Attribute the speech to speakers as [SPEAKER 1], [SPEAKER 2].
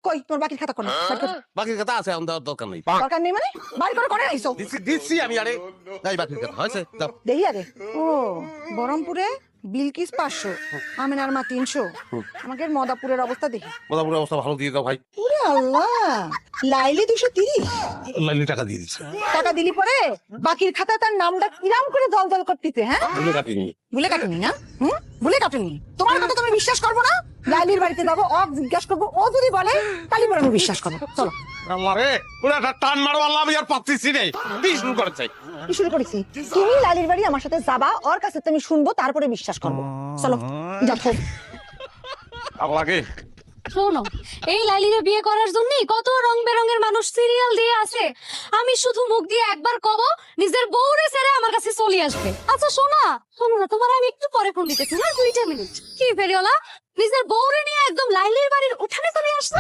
[SPEAKER 1] কই তোর বাকির খাতা কোন?
[SPEAKER 2] বাকির কথা আছে, এখন দেওয়ার দরকার নেই।
[SPEAKER 1] দরকার নেই মানে বাড়ি করে করে আইছো।
[SPEAKER 2] দিচ্ছি আমি, আরে নাই বাকির কথা হয়েছে দাও।
[SPEAKER 1] দেহি আরে ও বহরমপুরে বিলকিস 500, আমিনার মা 300, আমাদের মদাপুরের অবস্থা দেখি।
[SPEAKER 2] মোটামুটি অবস্থা ভালো দিয়ে দাও ভাই।
[SPEAKER 1] ওরে আল্লাহ, লাইলি 230
[SPEAKER 2] লাইলি টাকা দিয়ে দিচ্ছে।
[SPEAKER 1] টাকা দিলি পরে বাকির খাতা তার নামটা কিরাম করে দল করতেছে। হ্যাঁ
[SPEAKER 2] ভুলে কাটিনি।
[SPEAKER 1] ভুলে কাটুনি না? ভুলে কাটুনি। তোমার কথা তুমি বিশ্বাস করবো না? লাইলির বাড়িতে যাবো, ও জিজ্ঞাসা করবো, ও যদি বলে তাহলে পরে আমি বিশ্বাস করবো। চলো।
[SPEAKER 2] আল্লাহ রে, ওরা একটা টান মারো, আল্লাহ আমি আর পাচ্ছি নেই। কি শুরু করেছে?
[SPEAKER 1] কি শুরু করেছি? তুমি লাইলির বাড়ি আমার সাথে যাবা, ওর কাছে তুমি শুনবো, তারপরে বিশ্বাস করবো। চলো যাও।
[SPEAKER 2] আল্লাহকে
[SPEAKER 3] শোনো, এই লাইলিরে বিয়ে করার জন্যই কত রং বেরঙের মানুষ সিরিয়াল দিয়ে আছে। আমি শুধু মুখ দিয়ে একবার কব, নিজের বউরে ছেড়ে আমার কাছে চলে আসবে। আচ্ছা শোনো না, তোমার আমি একটু পরে ফোন দিতেছি, না 2 মিনিট। কি ফেরিওলা, নিজের বউরে নিয়ে একদম লাইলির বাড়ির উঠানে চলে আসছে।